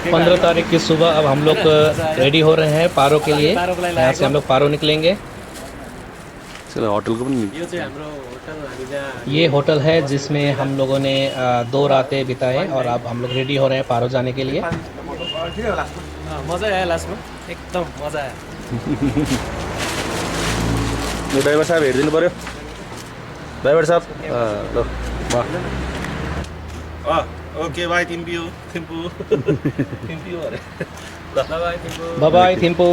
15 तारीख की सुबह अब हम लोग रेडी हो रहे हैं पारो के लिए। यहाँ से हम लोग पारो निकलेंगे। चलो होटल को पनि ये होटल है जिसमें हम लोगों ने 2 रातें बिताए और अब हम लोग रेडी हो रहे हैं पारो जाने के लिए। मजा आयो लास्टमा एकदम मजा आयो। ड्राइभर साहब हेरिदिनु पर्यो। ड्राइभर साहब ल ओके बाई थिम्पू थिम्पू थिम्पू अरे bye Thimphu bye bye Thimphu.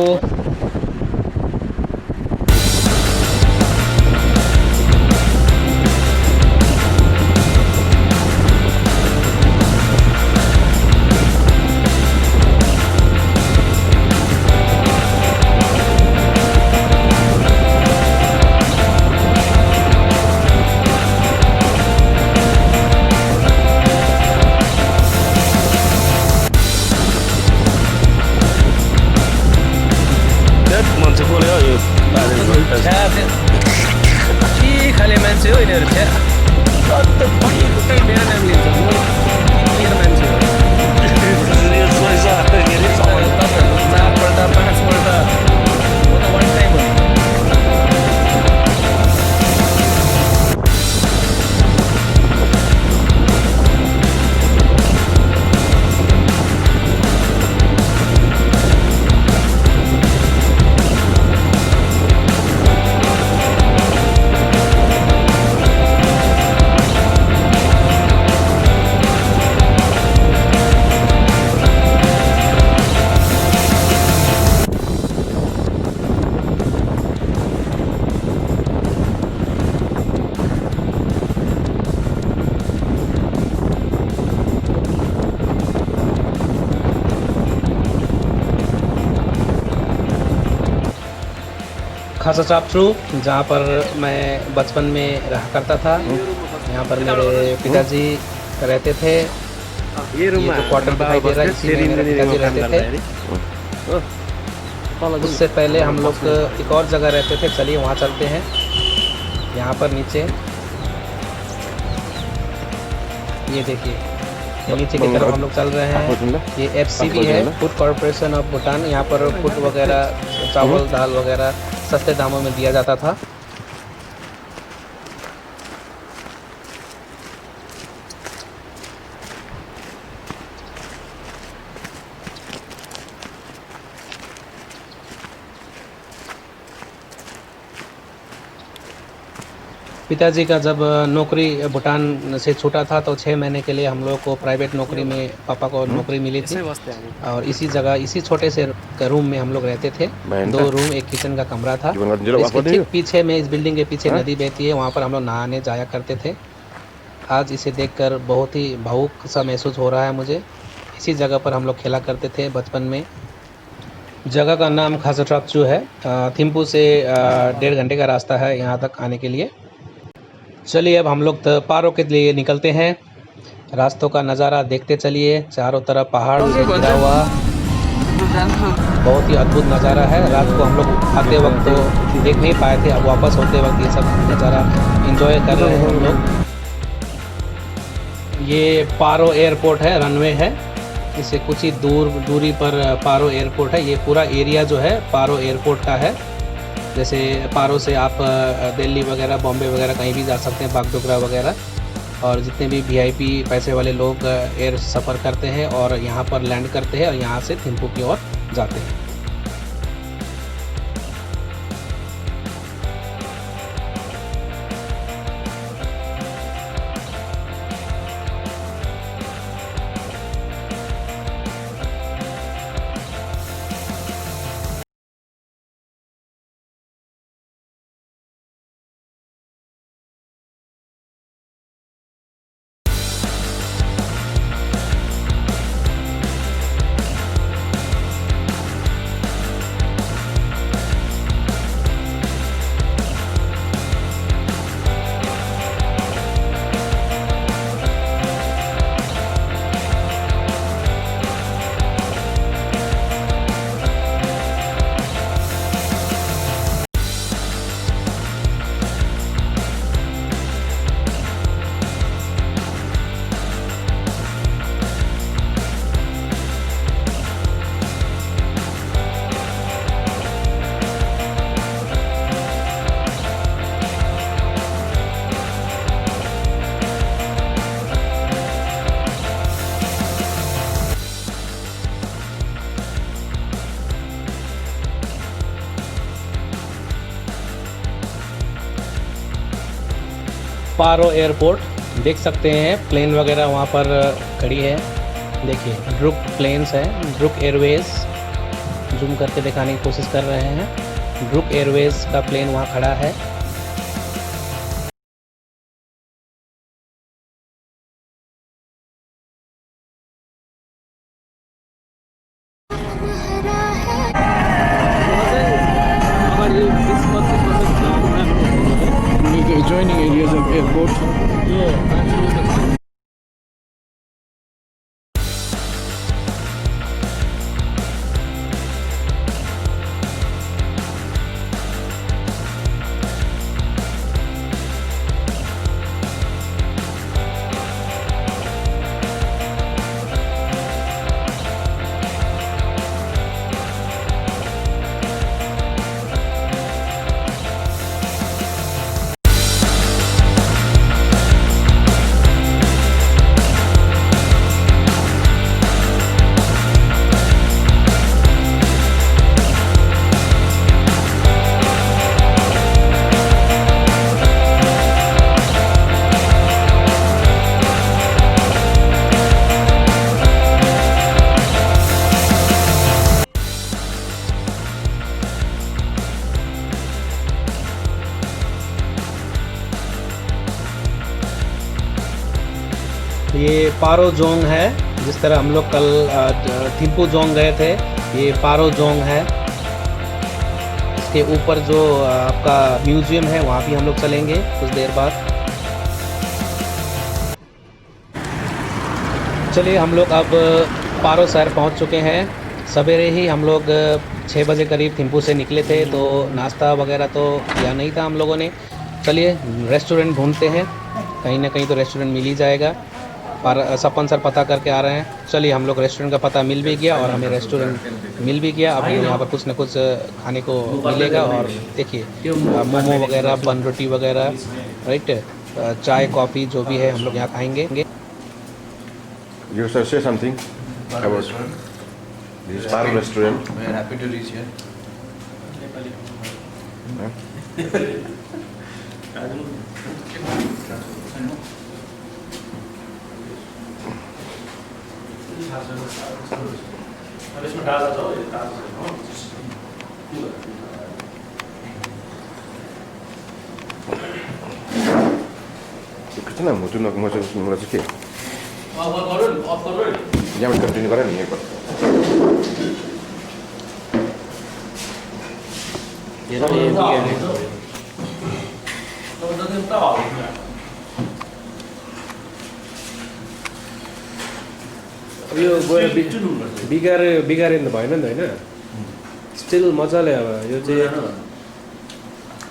मान्छे बोल्यो यो खाले मान्छे हो यिनीहरू छ्या मेरो नाम लिन्छ मान्छे हो चारपल्ट 5 पल्ट म त वान टाइम हो। खासा चापट्रू जहाँ पर मैं बचपन में रहा करता था। यहाँ पर मेरे पिताजी रहते थे। ये जो क्वार्टर दिखाई दे रहा है इसी में मेरे पिताजी रहते थे। उससे पहले हम लोग एक और जगह रहते थे, चलिए वहाँ चलते हैं। यहाँ पर नीचे ये देखिए, ये नीचे की तरफ हम लोग चल रहे हैं। ये FCB है, फूड कॉरपोरेशन ऑफ भूटान। यहाँ पर फूड वगैरह, चावल दाल वगैरह सस्ते दामों में दिया जाता था। पिताजी का जब नौकरी भूटान से छूटा था तो 6 महीने के लिए हम लोग को प्राइवेट नौकरी में पापा को नौकरी मिली थी और इसी जगह इसी छोटे से रूम में हम लोग रहते थे। 2 रूम, एक किचन का कमरा था। इसके ठीक पीछे में, इस बिल्डिंग के पीछे नदी बहती है, वहाँ पर हम लोग नहाने जाया करते थे। आज इसे देखकर बहुत ही भावुक सा महसूस हो रहा है मुझे। इसी जगह पर हम लोग खेला करते थे बचपन में। जगह का नाम खासा चापट्रू है। थिम्पू से 1.5 घंटे का रास्ता है यहाँ तक आने के लिए। चलिए अब हम लोग पारो के लिए निकलते हैं। रास्तों का नज़ारा देखते चलिए, चारों तरफ पहाड़ से घिरा हुआ बहुत ही अद्भुत नज़ारा है। रात को हम लोग आते वक्त तो देख नहीं पाए थे, अब वापस होते वक्त ये सब नज़ारा एंजॉय कर रहे हैं हम लोग। ये पारो एयरपोर्ट है, रनवे है। इससे कुछ ही दूरी पर पारो एयरपोर्ट है। ये पूरा एरिया जो है पारो एयरपोर्ट का है। जैसे पारो से आप दिल्ली वगैरह, बॉम्बे वगैरह कहीं भी जा सकते हैं, बागडोगरा वगैरह। और जितने भी VIP पैसे वाले लोग एयर सफ़र करते हैं और यहाँ पर लैंड करते हैं और यहाँ से थिम्पू की ओर जाते हैं। पारो एयरपोर्ट देख सकते हैं, प्लेन वगैरह वहाँ पर खड़ी है। देखिए ड्रुक प्लेन्स है, ड्रुक एयरवेज, जूम करके दिखाने की कोशिश कर रहे हैं। ड्रुक एयरवेज का प्लेन वहाँ खड़ा है। Adjoining areas of airport. ये पारो जोंग है, जिस तरह हम लोग कल थिम्पू जोंग गए थे, ये पारो जोंग है। इसके ऊपर जो आपका म्यूजियम है वहाँ भी हम लोग चलेंगे कुछ देर बाद। चलिए हम लोग अब पारो शहर पहुँच चुके हैं। सवेरे ही हम लोग 6 बजे करीब थिम्पू से निकले थे, तो नाश्ता वगैरह तो किया नहीं था हम लोगों ने। चलिए रेस्टोरेंट ढूंढते हैं, कहीं ना कहीं तो रेस्टोरेंट मिल ही जाएगा। पर सपन सर पता करके आ रहे हैं। चलिए हम लोग रेस्टोरेंट का पता मिल भी गया और हमें रेस्टोरेंट मिल भी गया। अब हमें यहाँ पर कुछ ना कुछ खाने को मिलेगा। और देखिए मोमो वगैरह, बन रोटी वगैरह, राइट, चाय कॉफ़ी जो भी है हम लोग यहाँ खाएंगे। You sir say something about this Paro restaurant. We are happy to reach here. अब इसमें डाल दो, ये डाल दो। कितना मुझे ना मुझे मुझे क्या ऑफ करो। यहाँ पर कंटिन्यू करा नहीं है पर अब यो गएर बिगारे त भएन नि त होइन, स्टिल मजाले अब यो चाहिँ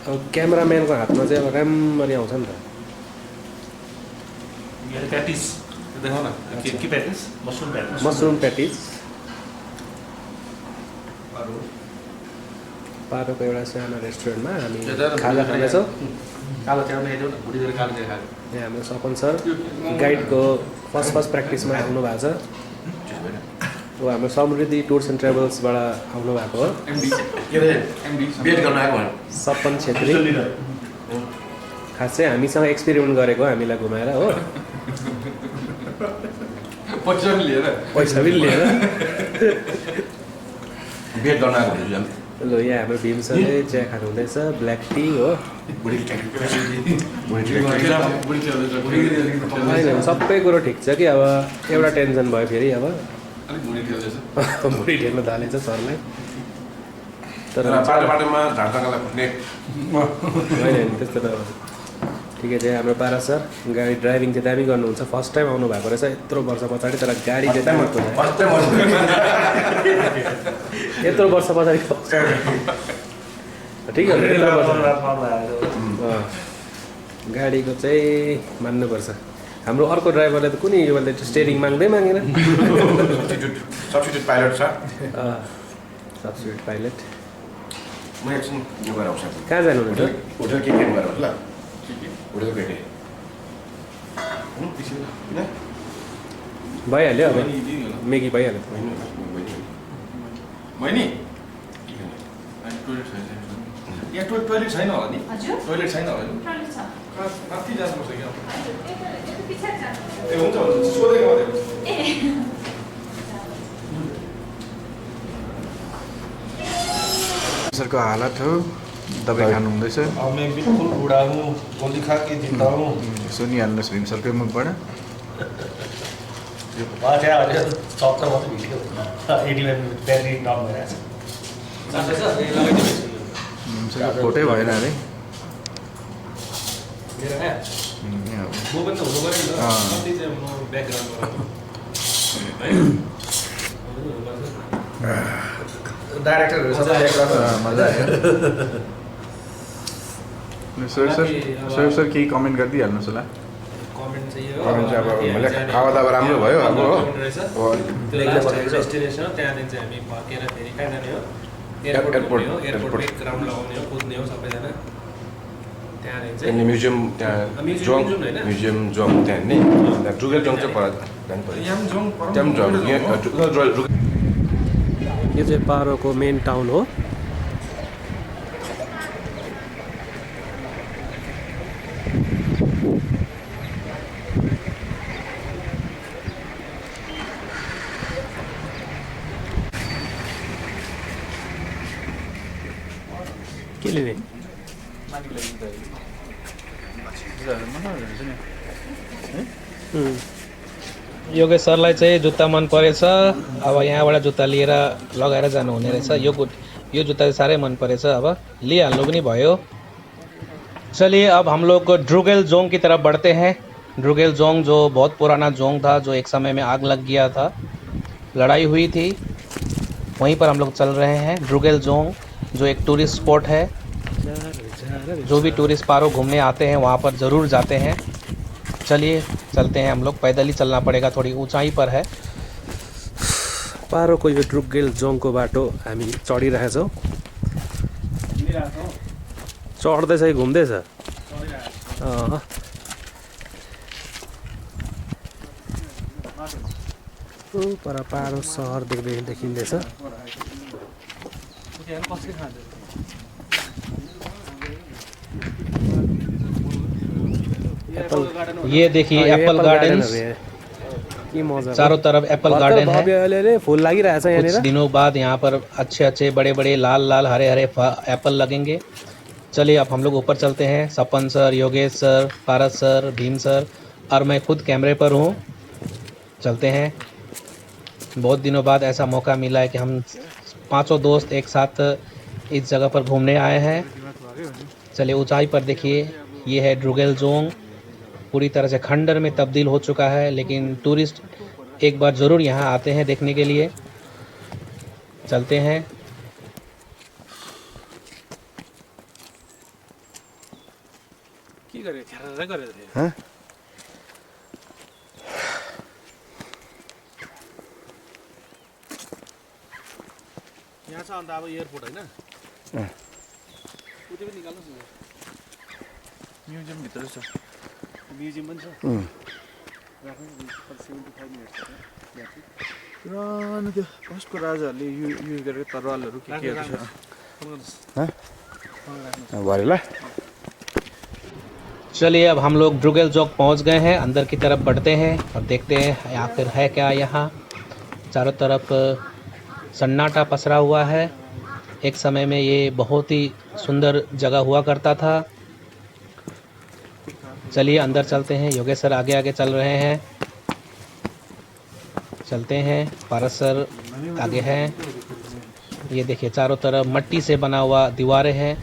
अब क्यामेराम्यानको हातमा चाहिँ अब राम्ररी आउँछ नि त। ये पैटिस देखो ना, की पैटिस, मशरूम पैटिस। मसरुम प्याटिस पारोको एउटा सानो रेस्टुरेन्टमा हामी खाजा खाँदैछौँ। कालो चिया में जो बुढ़ी देर कालो चिया खा यहाँ हाम्रो सपन सर गाइडको फर्स्ट प्र्याक्टिसमा आउनु भएको छ। अब हाम्रो समृद्धि टुर्स एन्ड ट्राभल्सबाट आउनु भएको हो एमडी बेट गर्न आएको भने सपन छेत्री। खास चाहिँ हामीसँग एक्सपेरिमेन्ट गरेको हामीलाई घुमाएर हो, पैसा पनि लिएर बेट गर्न आएको भने ल यहाँ हाम्रो भीम सरले चिया खानु हुँदैछ, ब्ल्याक टी हो। होइन सबै कुरो ठिक छ कि अब एउटा टेन्सन भयो फेरि अब भुँडी ठेल्न थालेछ सरलाई। तर बाटोमा ढाडसँगलाई फुट्ने होइन त्यस्तो त ठिकै छ। हाम्रो पारा सर गाडी ड्राइभिङ चाहिँ दामी गर्नुहुन्छ, फर्स्ट टाइम आउनु भएको रहेछ यत्रो वर्ष पछाडि, तर गाडी चाहिँ दामी यत्रो वर्ष पछाडि ठिकै हो। गाडीको चाहिँ मान्नुपर्छ। हाम्रो अर्को ड्राइभरले त कुनै योपालि स्टेरिङ माग्दै मागेन। सब्स्टिट्युट पाइलट छ, सब्स्टिट्युट पाइलट। म एकछिन यो गरेर आउँछु। कहाँ जानुहुन्छ? होटल के गरेर ल होटल भेटे भइहाल्यो अब मेगी भइहाल्यो। मैनी यहाँ टोइलेट छैन होला नि हजुर टोइलेट छैन होला नि टोइलेट छ माथि जानुपर्छ क्या हजुर यता पछाडि जानु ए हुन्छ सोधेको मात्रै हो ए सरको हालत हो दबाई खानु हुँदैछ मैं बिल्कुल बूढ़ा हूँ गोली खा के जीता हूँ सुनिहाल्नुहोस् भीम सरकै मुखबाट चक्कर मात्रै भिडियो 81 ब्याट्री डाउन भइरहेको भीम सरको फोटै भएन अरे यहाँ हो। डाइरेक्टरहरू सबै ब्याकग्राउन्ड मजा आयो सोहेब सर केही कमेन्ट गरिदिइहाल्नुहोस् होला कमेन्ट चाहिँ यो कमेन्ट चाहिँ अब मैले खावा दावा राम्रो भयो अब हो डेस्टिनेसन हो त्यहाँदेखि चाहिँ हामी फर्केर फेरि कहाँ जाने हो एयरपोर्ट हो एयरपोर्टमै ग्राउन्ड लगाउने हो कुद्ने हो सबैजना त्यहाँदेखि चाहिँ अनि म्युजियम त्यहाँ म्युजियम जोङ जाउँ होइन? म्युजियम जोङ त्यहाँ नि त्यहाँ डुगेल जोङ चाहिँ पर जानु पऱ्यो त्यहाँ पनि जोङ यो चाहिँ पारोको मेन टाउन हो के लिने योगेश सरलाई चाहिँ जुत्ता मन परेछ अब यहाँबाट जुत्ता लिएर लगाएर जानुहुने रहेछ यो जुत्ता चाहिँ साह्रै मन परेछ अब लिइहाल्नु पनि भयो चलिए अब हम लोग ड्रुगेल जोंग की तरफ बढ़ते हैं ड्रुगेल जोंग जो बहुत पुराना जोंग था जो एक समय में आग लग गया था लड़ाई हुई थी वहीं पर हम लोग चल रहे हैं ड्रुगेल जोंग जो एक टूरिस्ट स्पॉट है जो भी टूरिस्ट पारो घूमने आते हैं वहाँ पर ज़रूर जाते हैं चलिए चलते हैं हम लोग पैदल ही चलना पड़ेगा थोड़ी ऊंचाई पर है पारोको यो ड्रुगेल जोङको बाटो हामी चढिरहेछौँ चढ्दैछ कि घुम्दैछ पर पारो सहर देखिँदैछ ये देखिए एप्पल गार्डन चारों तरफ एप्पल गार्डन है फुल लागिरहेछ कुछ यहाँनिर दिनों बाद यहाँ पर अच्छे अच्छे बड़े बड़े लाल लाल हरे हरे एप्पल लगेंगे चलिए अब हम लोग ऊपर चलते हैं Sapan sir Yogesh sir Paras sir Bhim sir और मैं खुद कैमरे पर हूँ चलते हैं बहुत दिनों बाद ऐसा मौका मिला है कि हम पांचों दोस्त एक साथ इस जगह पर घूमने आए हैं चलिए ऊंचाई पर देखिए ये है ड्रुगेल जोंग पूरी तरह से खंडर में तब्दील हो चुका है लेकिन टूरिस्ट एक बार ज़रूर यहाँ आते हैं देखने के लिए चलते हैं यहाँ छ अन्त अब एयरपोर्ट होइन उतै पनि निकाल्नुहोस् न म्युजियमभित्र छ म्युजियम पनि छ पुरानो त्यो कसको राजाहरूले युज गरेको तरवालहरू केहरू छ भरे ल चलिए अब हम लोग ड्रुगेल जोंग पहुँच गए हैं अंदर की तरफ बढ़ते हैं और देखते हैं आखिर है क्या यहाँ चारों तरफ सन्नाटा पसरा हुआ है एक समय में ये बहुत ही सुंदर जगह हुआ करता था चलिए अंदर चलते हैं योगेश सर आगे आगे चल रहे हैं चलते हैं पारस सर आगे हैं ये देखिए चारों तरफ मिट्टी से बना हुआ दीवारें हैं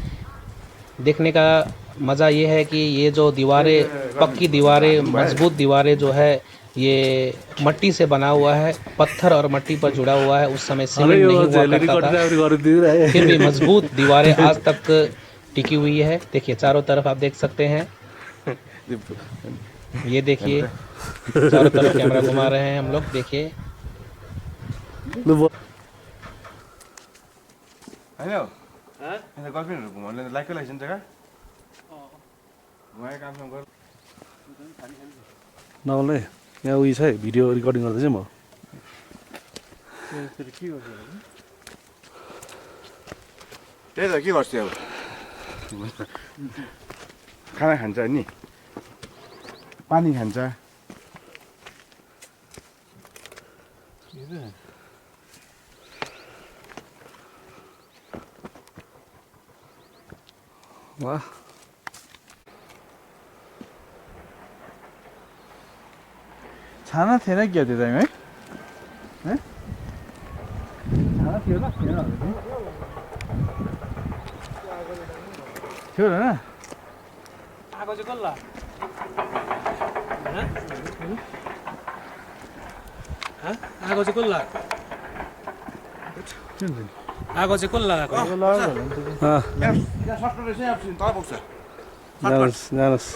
देखने का मज़ा ये है कि ये जो दीवारें पक्की दीवारें मजबूत दीवारें जो है ये मिट्टी से बना हुआ है पत्थर और मिट्टी पर जुड़ा हुआ है उस समय सीमेंट नहीं हुआ करता था फिर भी मजबूत दीवारें आज तक टिकी हुई है देखिए चारों तरफ आप देख सकते हैं ये देखिए चारों तरफ कैमरा घुमा रहे हैं हम लोग देखिए होइन गर्लफ्रेन्डहरू घुमाउनु लाइकै लाइसेन्स जग्गा घुमाएर कामसाम गर नभए यहाँ उयो छ है भिडियो रेकर्डिङ गर्दैछु म त्यही त के गर्छु अब खाना खान्छ नि पानी खान्छ वाह छाना थिएन क्या त्यो टाइम है छाना थियो होला थिएन होला थियो र आगो चाहिँ कसलाई आगो चाहिँ कसलाई आगो चाहिँ कसलाई लगाएको जानुहोस् जानुहोस्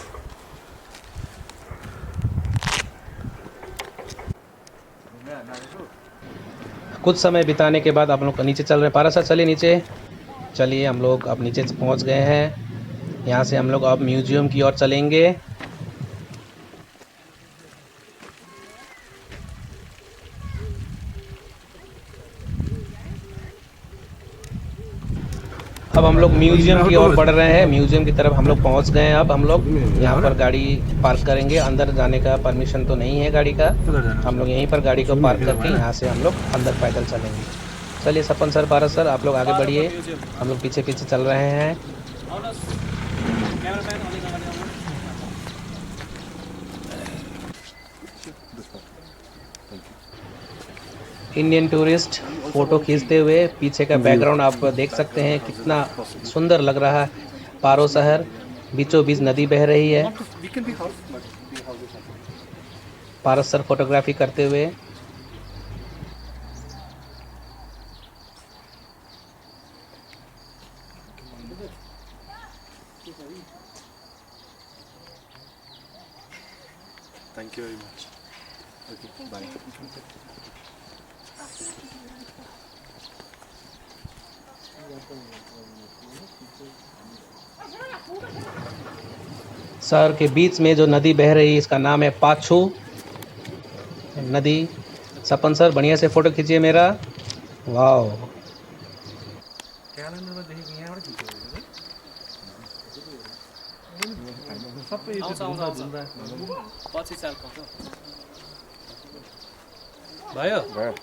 कुछ समय बिताने के बाद आप लोग नीचे चल रहे हैं। पारा सर चलिए नीचे। चलिए हम लोग अब नीचे पहुंच गए हैं। यहाँ से हम लोग अब म्यूजियम की ओर चलेंगे। अब हम लोग म्यूजियम की ओर बढ़ रहे हैं। म्यूजियम की तरफ हम लोग पहुंच गए हैं। अब हम लोग यहाँ पर गाड़ी पार्क करेंगे। अंदर जाने का परमिशन तो नहीं है गाड़ी का। हम लोग यहीं पर गाड़ी को पार्क करके यहाँ से हम लोग अंदर पैदल चलेंगे। चलिए सपन सर, भारत सर, आप लोग आगे बढ़िए, हम लोग पीछे पीछे चल रहे हैं। इंडियन टूरिस्ट फ़ोटो खींचते हुए, पीछे का बैकग्राउंड आप देख सकते हैं कितना सुंदर लग रहा है। पारो शहर, बीचों बीच नदी बह रही है। पारस सर फोटोग्राफी करते हुए। Thank you very much. Okay, bye. शहर के बीच में जो नदी बह रही है इसका नाम है पाछू नदी। सपन सर बढ़िया से फोटो खींचिए मेरा। वाह, भयो भयो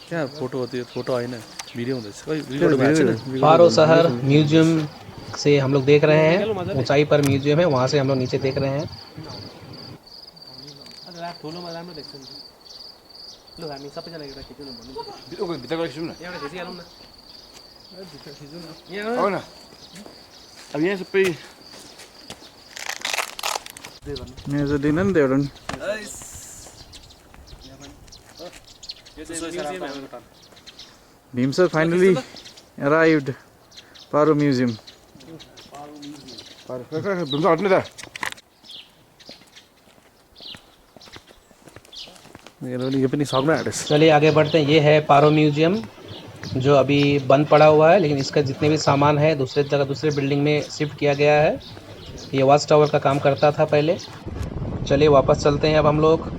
क्या फोटो होती है? फोटो होइन भिडियो हुँदैछ। खोइ भिडियो भएको छैन। पारो शहर म्यूजियम से हम लोग देख रहे हैं। ऊंचाई पर म्यूजियम है, वहाँ से हम लोग नीचे देख रहे हैं। ठुलोमा राम्रो देख्छ नि। लु हामी सबैजना एउटा खिचौँ न भन्नु। भित्र गएर खिचौँ न एउटा खिचिहालौँ न। आऊ न अब यहाँ सबै यहाँ चाहिँ दिनु नि त एउटा नि। Bhim sir finally arrived Paro Museum. भुम्सा हट्नु त यो पनि सक्नु आँटेछ। चलिए आगे बढ़ते हैं। ये है पारो म्यूजियम जो अभी बंद पड़ा हुआ है, लेकिन इसका जितने भी सामान है दूसरे जगह दूसरे बिल्डिंग में शिफ्ट किया गया है। ये वॉच टावर का काम करता था पहले। चलिए वापस चलते हैं अब हम लोग।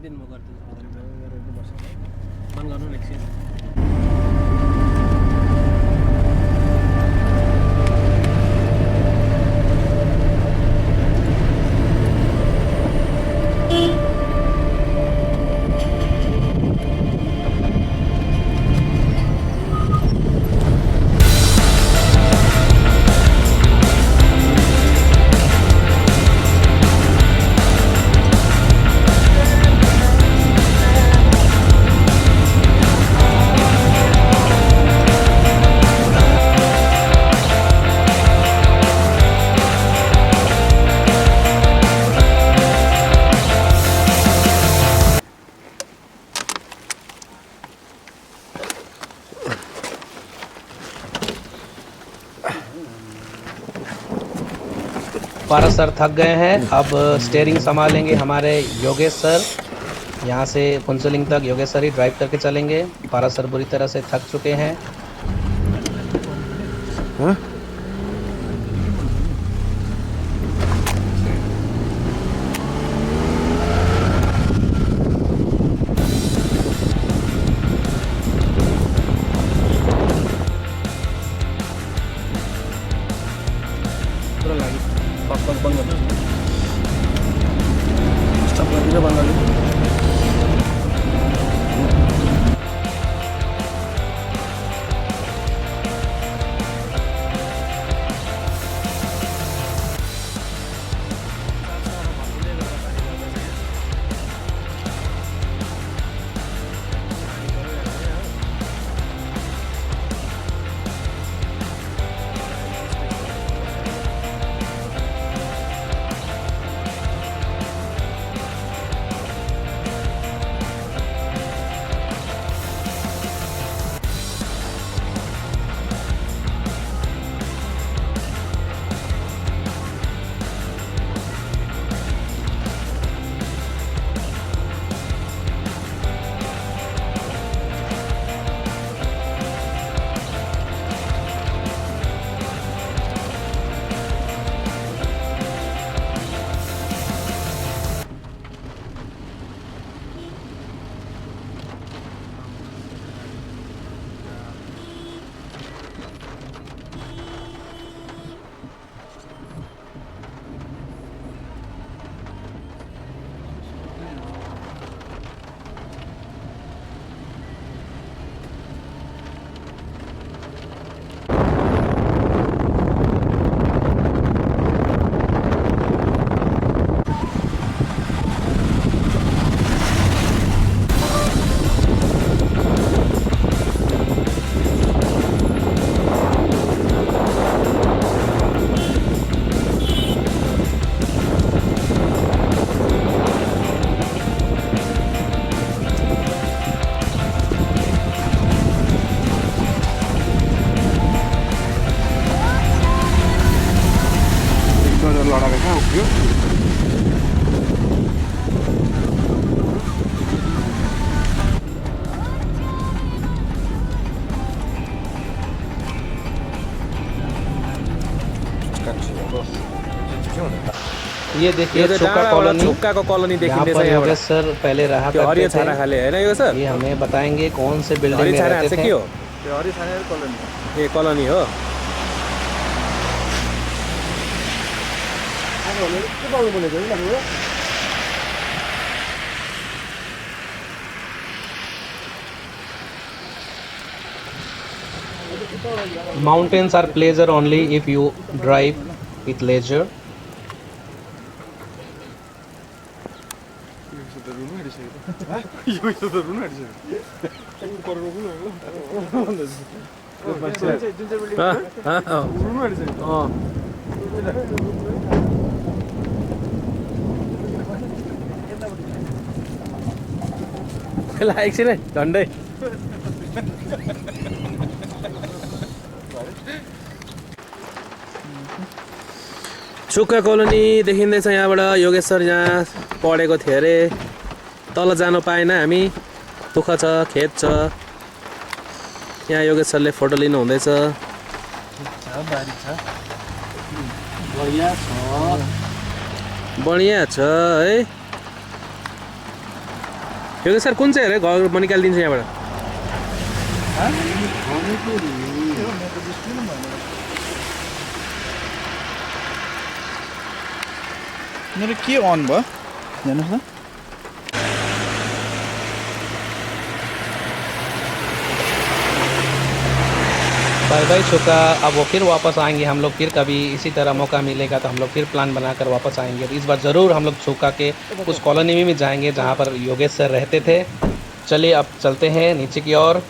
दिन म गर्छु। फोन गर्नु न एकछिन। पारस सर थक गए हैं, अब स्टीयरिंग संभालेंगे हमारे योगेश सर। यहाँ से फुनसुलिंग तक योगेश सर ही ड्राइव करके चलेंगे। पारस सर बुरी तरह से थक चुके हैं। ये देखिए छुक्का कॉलोनी, छुक्का को कॉलोनी यहाँ देखिँदैछ पर यहाँबाट योगेश सर पहले रहा त्यो हरियो करते छाना थे। खाले हैन यो सर ये हमें बताएंगे कौन से बिल्डिंग हरियो में छाना रहते चाहिँ थे। के हो त्यो हरि छानेर कलोनी ए कलोनी हो Mountains are pleasure only if you drive with leisure. यस्तो त रुन आँटिसक्यो जुन चाहिँ बिल्डिङ रुन आँटिसक्यो ल एकछिन है झन्डै छुक्का कलोनी देखिँदैछ यहाँबाट योगेश सर यहाँ पढेको थियो अरे तल जानु पाएन हामी दुःख छ खेद छ यहाँ योगेश सरले फोटो लिनु हुँदैछ बढिया छ है योगेश सर कुन चाहिँ अरे घर म निकालिदिन्छु यहाँबाट मेरो के अन भयो हेर्नुहोस् न बाय बाय छुक्का। अब वो फिर वापस आएंगे हम लोग, फिर कभी इसी तरह मौका मिलेगा तो हम लोग फिर प्लान बनाकर वापस आएंगे। तो इस बार ज़रूर हम लोग छुक्का के उस कॉलोनी में भी जाएंगे जहाँ पर योगेश सर रहते थे। चलिए अब चलते हैं नीचे की ओर।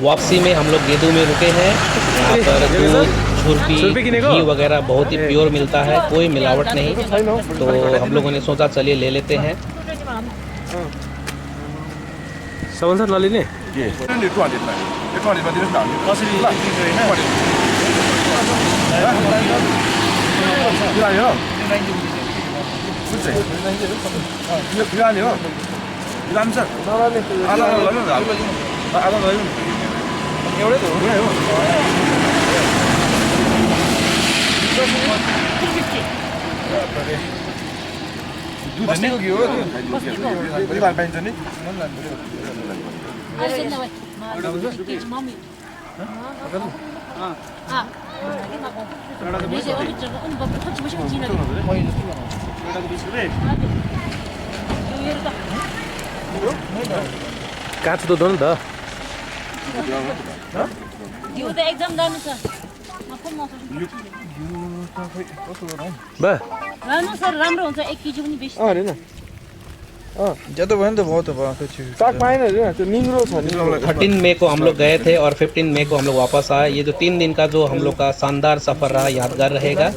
वापसी में हम लोग गेदू में रुके हैं। यहाँ पर दूध, छुर्पी, घी वगैरह बहुत ही प्योर मिलता है, कोई मिलावट नहीं। तो हम लोगों ने सोचा चलिए ले लेते हैं। सबल सर नलिने कसरी 이거 아니야? 그치? 이거 아니야? 이거 암살. काँचो त नि त यो त एकदम दामी छ बा राम्रो सर राम्रो हुन्छ 1 केजी पनि बेसी अरे न ज्यादा भयो नि त बहुत भयो त्यो साग पाएन अरे त्यो निङ्ग्रो छ नि 13 मई को हम लोग गए थे और 15 मई को हम लोग वापस आए। ये जो 3 दिन का जो हम लोग का शानदार सफ़र रहा यादगार रहेगा।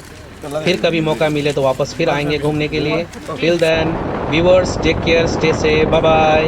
फिर कभी मौका मिले तो वापस फिर आएंगे घूमने के लिए। Till then viewers take care, stay safe, bye bye.